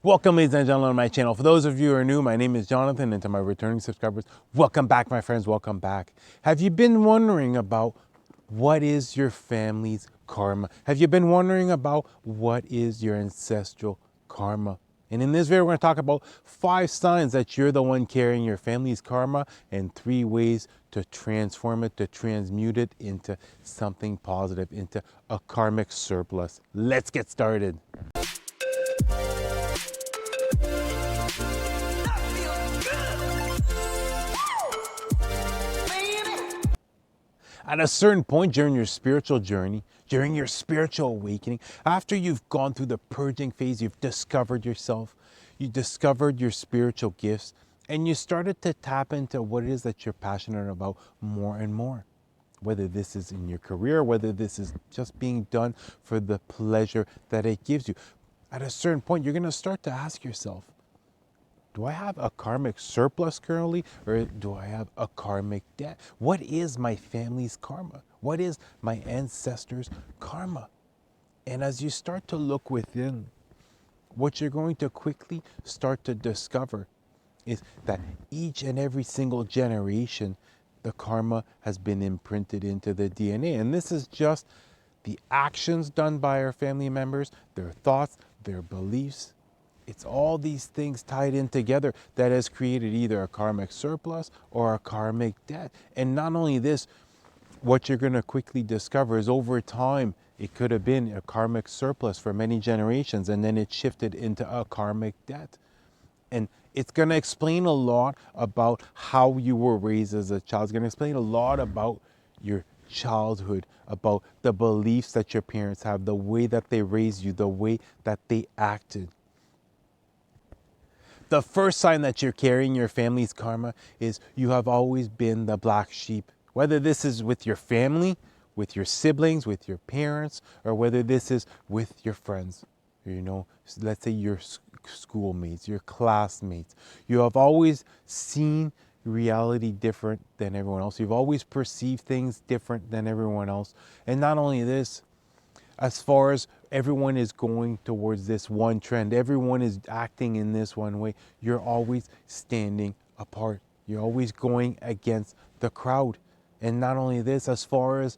Welcome, ladies and gentlemen, to my channel. For those of you who are new, my name is Jonathan, and to my returning subscribers, welcome back, my friends, welcome back. Have you been wondering about what is your family's karma? Have you been wondering about what is your ancestral karma? And in this video, we're going to talk about 5 signs that you're the one carrying your family's karma and 3 ways to transform it, to transmute it into something positive, into a karmic surplus. Let's get started. At a certain point during your spiritual journey, during your spiritual awakening, after you've gone through the purging phase, you've discovered yourself, you discovered your spiritual gifts, and you started to tap into what it is that you're passionate about more and more. Whether this is in your career, whether this is just being done for the pleasure that it gives you. At a certain point, you're going to start to ask yourself, do I have a karmic surplus currently, or do I have a karmic debt? What is my family's karma? What is my ancestors' karma? And as you start to look within, what you're going to quickly start to discover is that each and every single generation, the karma has been imprinted into the DNA. And this is just the actions done by our family members, their thoughts, their beliefs. It's all these things tied in together that has created either a karmic surplus or a karmic debt. And not only this, what you're going to quickly discover is over time, it could have been a karmic surplus for many generations, and then it shifted into a karmic debt. And it's going to explain a lot about how you were raised as a child. It's going to explain a lot about your childhood, about the beliefs that your parents have, the way that they raised you, the way that they acted. The first sign that you're carrying your family's karma is you have always been the black sheep. Whether this is with your family, with your siblings, with your parents, or whether this is with your friends, let's say your schoolmates, your classmates. You have always seen reality different than everyone else. You've always perceived things different than everyone else. And not only this, as far as everyone is going towards this one trend, everyone is acting in this one way, you're always standing apart. You're always going against the crowd. And not only this, as far as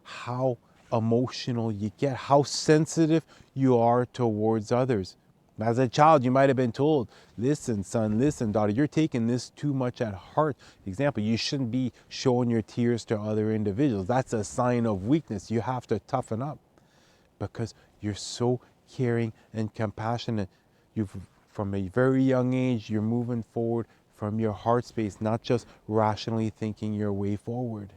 how emotional you get, how sensitive you are towards others. As a child, you might have been told, listen, son, listen, daughter, you're taking this too much at heart. Example, you shouldn't be showing your tears to other individuals. That's a sign of weakness. You have to toughen up, because you're so caring and compassionate. From a very young age, you're moving forward from your heart space, not just rationally thinking your way forward.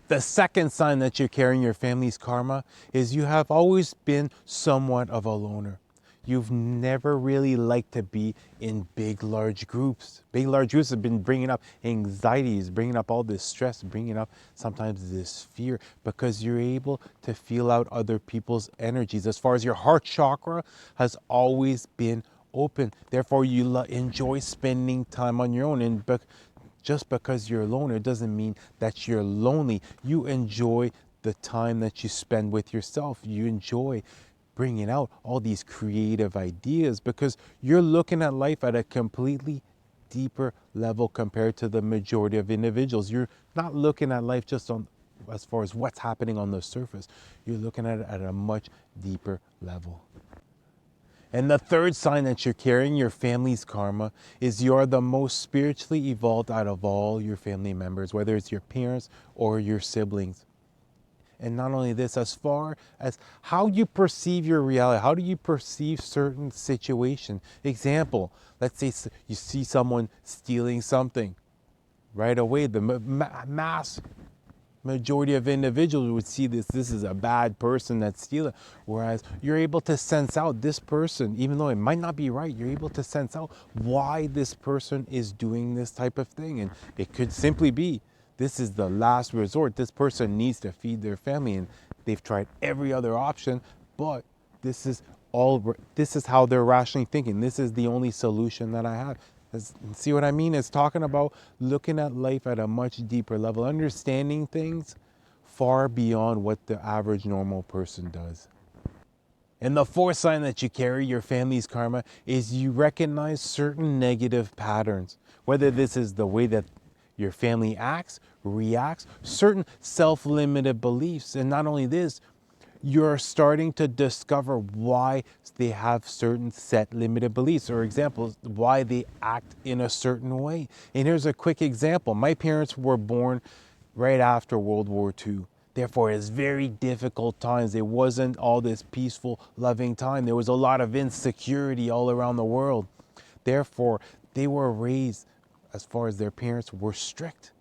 The second sign that you're carrying your family's karma is you have always been somewhat of a loner. You've never really liked to be in big, large groups. Big, large groups have been bringing up anxieties, bringing up all this stress, bringing up sometimes this fear, because you're able to feel out other people's energies. As far as your heart chakra has always been open. Therefore, you enjoy spending time on your own. And just because you're a loner doesn't mean that you're lonely. You enjoy the time that you spend with yourself. You enjoy bringing out all these creative ideas, because you're looking at life at a completely deeper level compared to the majority of individuals. You're not looking at life just as far as what's happening on the surface. You're looking at it at a much deeper level. And the third sign that you're carrying your family's karma is you're the most spiritually evolved out of all your family members, whether it's your parents or your siblings. And not only this, as far as how you perceive your reality, how do you perceive certain situations? Example, let's say you see someone stealing something. Right away, the mass majority of individuals would see this is a bad person that's stealing. Whereas you're able to sense out this person, even though it might not be right, you're able to sense out why this person is doing this type of thing. And it could simply be, this is the last resort. This person needs to feed their family, and they've tried every other option, but this is how they're rationally thinking. This is the only solution that I have. See what I mean? It's talking about looking at life at a much deeper level, understanding things far beyond what the average normal person does. And the fourth sign that you carry your family's karma is you recognize certain negative patterns, whether this is the way that your family acts, reacts, certain self-limited beliefs. And not only this, you're starting to discover why they have certain set limited beliefs, or examples why they act in a certain way. And here's a quick example. My parents were born right after World War II. Therefore, it's very difficult times. It wasn't all this peaceful, loving time. There was a lot of insecurity all around the world. Therefore, they were raised, as far as their parents, were strict.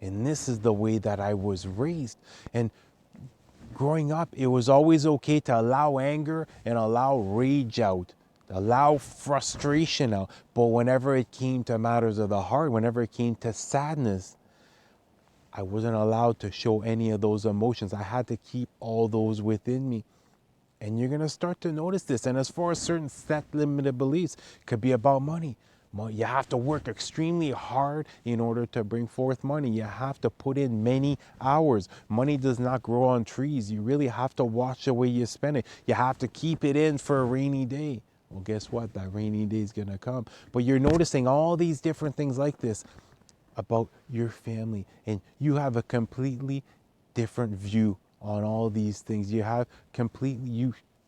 And this is the way that I was raised. And growing up, it was always okay to allow anger and allow rage out, allow frustration out. But whenever it came to matters of the heart, whenever it came to sadness, I wasn't allowed to show any of those emotions. I had to keep all those within me. And you're going to start to notice this. And as far as certain set limited beliefs, it could be about money. You have to work extremely hard in order to bring forth money. You have to put in many hours. Money does not grow on trees. You really have to watch the way you spend it. You have to keep it in for a rainy day. Well, guess what? That rainy day is going to come. But you're noticing all these different things like this about your family, and you have a completely different view on all these things. You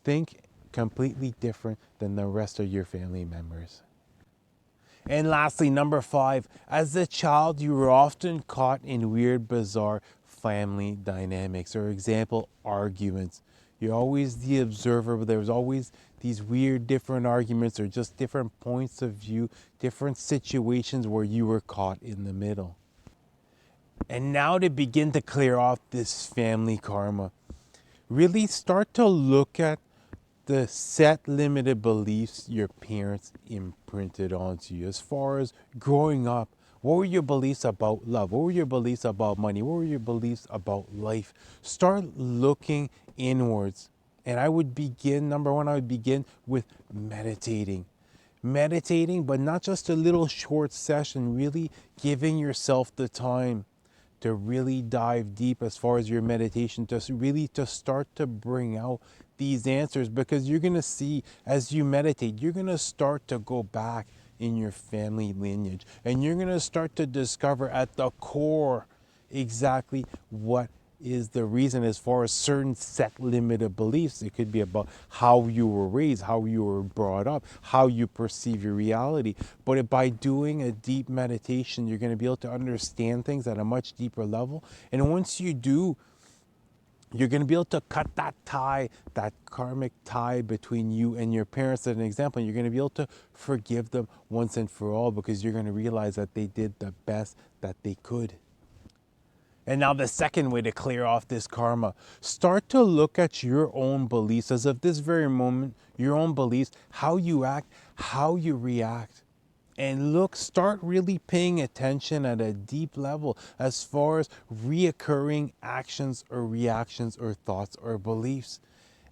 think completely different than the rest of your family members. And lastly, number 5, as a child, you were often caught in weird, bizarre family dynamics, or example, arguments. You're always the observer, but there's always these weird, different arguments, or just different points of view, different situations where you were caught in the middle. And now to begin to clear off this family karma, really start to look at the set limited beliefs your parents imprinted onto you. As far as growing up, what were your beliefs about love? What were your beliefs about money? What were your beliefs about life? Start looking inwards. And I would begin, number one, I would begin with meditating. Meditating, but not just a little short session, really giving yourself the time to really dive deep as far as your meditation, to really to start to bring out these answers, because you're going to see as you meditate, you're going to start to go back in your family lineage, and you're going to start to discover at the core exactly what is the reason as far as certain set limited beliefs. It could be about how you were raised, how you were brought up, how you perceive your reality. But by doing a deep meditation, you're going to be able to understand things at a much deeper level. And once you do, you're going to be able to cut that tie, that karmic tie between you and your parents. As an example, you're going to be able to forgive them once and for all, because you're going to realize that they did the best that they could. And now the second way to clear off this karma, start to look at your own beliefs as of this very moment, your own beliefs, how you act, how you react. And start really paying attention at a deep level as far as reoccurring actions or reactions or thoughts or beliefs.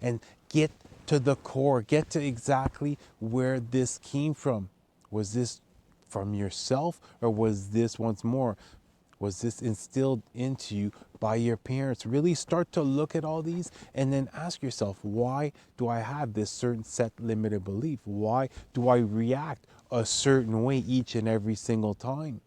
And get to the core, get to exactly where this came from. Was this from yourself, or was this once more? Was this instilled into you by your parents? Really start to look at all these and then ask yourself, why do I have this certain set limited belief? Why do I react a certain way each and every single time?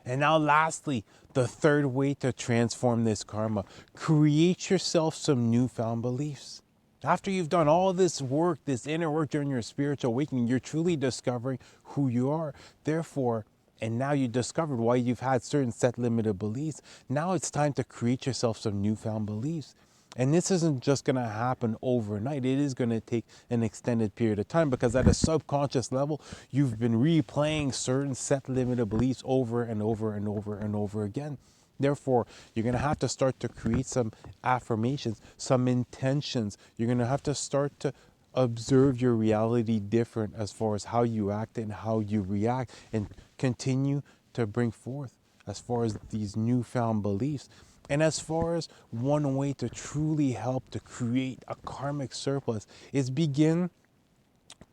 And now lastly, the third way to transform this karma, create yourself some newfound beliefs. After you've done all this work, this inner work during your spiritual awakening, you're truly discovering who you are. Therefore, and now you discovered why you've had certain set limited beliefs. Now it's time to create yourself some newfound beliefs. And this isn't just going to happen overnight. It is going to take an extended period of time, because at a subconscious level, you've been replaying certain set limited beliefs over and over and over and over again. Therefore, you're going to have to start to create some affirmations, some intentions. You're going to have to start to observe your reality different as far as how you act and how you react, and continue to bring forth as far as these newfound beliefs. And as far as one way to truly help to create a karmic surplus is begin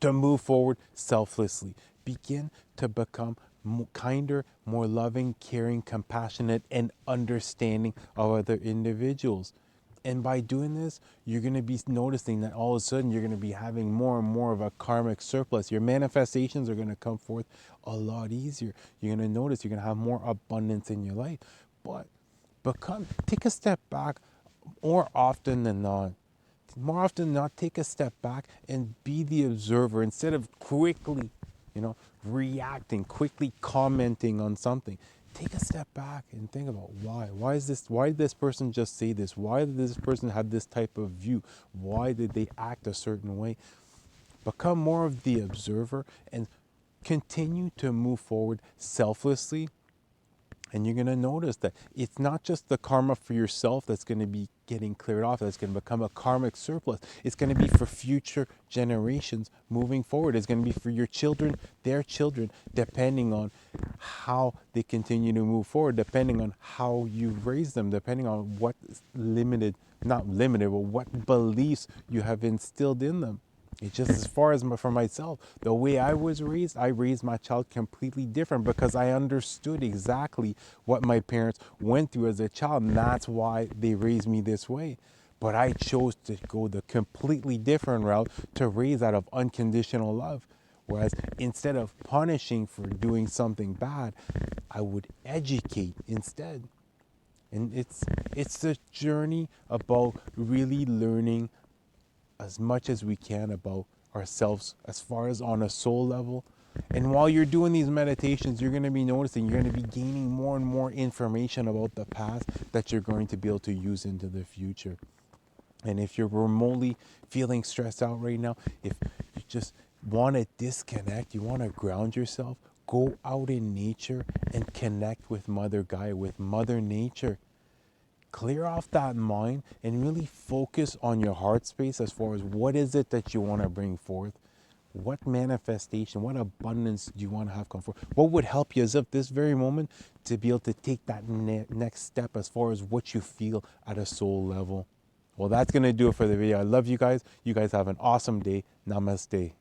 to move forward selflessly. Begin to become kinder, more loving, caring, compassionate, and understanding of other individuals. And by doing this, you're going to be noticing that all of a sudden you're going to be having more and more of a karmic surplus. Your manifestations are going to come forth a lot easier. You're going to notice you're going to have more abundance in your life. But take a step back more often than not. More often than not, take a step back and be the observer instead of quickly, reacting, quickly commenting on something. Take a step back and think about why. Why did this person just say this? Why did this person have this type of view? Why did they act a certain way? Become more of the observer and continue to move forward selflessly. And you're going to notice that it's not just the karma for yourself that's going to be getting cleared off, that's going to become a karmic surplus. It's going to be for future generations moving forward. It's going to be for your children, their children, depending on how they continue to move forward, depending on how you raise them, depending on what not limited, but what beliefs you have instilled in them. It's just as far as for myself, the way I was raised, I raised my child completely different because I understood exactly what my parents went through as a child, and that's why they raised me this way. But I chose to go the completely different route to raise out of unconditional love. Whereas instead of punishing for doing something bad, I would educate instead. And it's a journey about really learning as much as we can about ourselves as far as on a soul level. And while you're doing these meditations, you're going to be noticing, you're going to be gaining more and more information about the past that you're going to be able to use into the future. And if you're remotely feeling stressed out right now, if you just want to disconnect, you want to ground yourself, go out in nature and connect with Mother Gaia, with Mother Nature. Clear off that mind and really focus on your heart space as far as what is it that you want to bring forth. What manifestation, what abundance do you want to have come forth? What would help you as of this very moment to be able to take that next step as far as what you feel at a soul level? Well, that's going to do it for the video. I love you guys. You guys have an awesome day. Namaste.